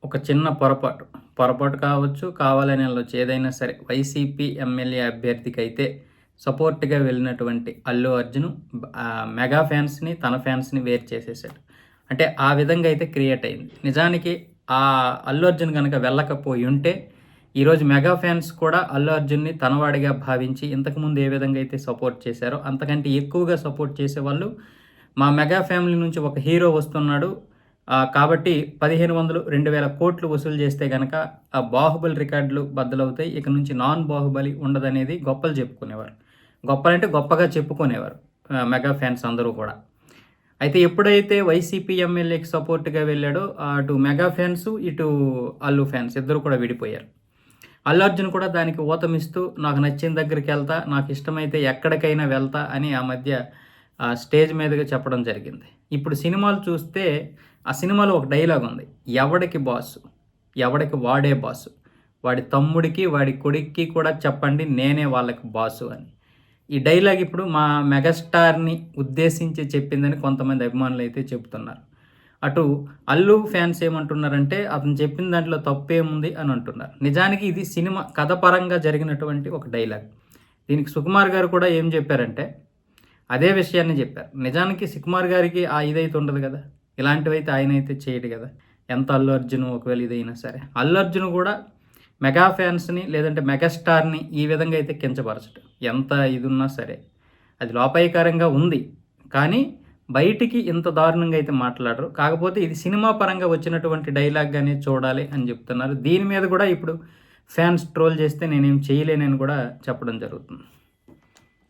ఒక చిన్న పొరపాటు కావచ్చు, కావాలని వెళ్ళొచ్చు. ఏదైనా సరే వైసీపీ ఎమ్మెల్యే అభ్యర్థికైతే సపోర్ట్‌గా వెళ్ళినటువంటి అల్లు అర్జున్ మెగా ఫ్యాన్స్‌ని, తన ఫ్యాన్స్‌ని వేరు చేసేసాడు. అంటే ఆ విధంగా అయితే క్రియేట్ అయింది. నిజానికి అల్లు అర్జున్ గనక వెళ్ళకపోయుంటే ఈరోజు మెగా ఫ్యాన్స్ కూడా అల్లు అర్జున్‌ని తనవాడిగా భావించి ఇంతకుముందు ఏ విధంగా అయితే సపోర్ట్ చేశారో అంతకంటే ఎక్కువగా సపోర్ట్ చేసేవాళ్ళు. మా మెగా ఫ్యామిలీ నుంచి ఒక హీరో వస్తున్నాడు కాబట్టి 1500, 2000 కోట్లు వసూలు చేస్తే గనక ఆ 'బాహుబలి' రికార్డులు బద్దలవుతాయి. ఇక నుంచి నాన్ 'బాహుబలి' ఉండదనేది గొప్పలు చెప్పుకునేవారు. గొప్పలంటే గొప్పగా చెప్పుకునేవారు మెగా ఫ్యాన్స్ అందరూ కూడా. అయితే ఎప్పుడైతే వైసీపీ ఎమ్మెల్యేకి సపోర్ట్‌గా వెళ్ళాడో అటు మెగా ఫ్యాన్స్, ఇటు అల్లు ఫ్యాన్స్ ఇద్దరు కూడా విడిపోయారు. అల్లు అర్జున్ కూడా దానికి ఊతమిస్తూ నాకు నచ్చిన దగ్గరికెళ్తా, నాకు ఇష్టమైతే ఎక్కడికైనా వెళ్తా అని ఆ మధ్య స్టేజ్ మీదగా చెప్పడం జరిగింది. ఇప్పుడు సినిమాలు చూస్తే ఆ సినిమాలో ఒక డైలాగ్ ఉంది. ఎవడికి బాసు? ఎవడికి వాడే బాసు. వాడి తమ్ముడికి, వాడి కొడుక్కి కూడా చెప్పండి నేనే వాళ్ళకి బాసు అని. ఈ డైలాగ్ ఇప్పుడు మా మెగాస్టార్‌ని ఉద్దేశించి చెప్పిందని కొంతమంది అభిమానులైతే చెప్తున్నారు. అటు అల్లు ఫ్యాన్స్ ఏమంటున్నారంటే అతను చెప్పిన దాంట్లో తప్పేముంది అని అంటున్నారు. నిజానికి ఇది సినిమా కథ పరంగా జరిగినటువంటి ఒక డైలాగ్. దీనికి సుకుమార్ గారు కూడా ఏం చెప్పారంటే అదే విషయాన్ని చెప్పారు. నిజానికి సుకుమార్ గారికి ఆ ఇదైతే ఉండదు కదా! ఇలాంటివైతే ఆయనైతే చేయడు కదా! ఎంత అల్లు అర్జున్ ఒకవేళ ఇదైనా సరే. అల్లు అర్జున్ కూడా మెగా ఫ్యాన్స్‌ని లేదంటే మెగాస్టార్‌ని ఈ విధంగా అయితే కించపరచడు. ఎంత ఇదున్నా సరే. అది లోపాయికారంగా ఉంది. కానీ బయటికి ఇంత దారుణంగా అయితే మాట్లాడరు. కాకపోతే ఇది సినిమా పరంగా వచ్చినటువంటి డైలాగ్‌గానే చూడాలి అని చెప్తున్నారు. దీని మీద కూడా ఇప్పుడు ఫ్యాన్స్ ట్రోల్ చేస్తే నేనేం చేయలేనని కూడా చెప్పడం జరుగుతుంది.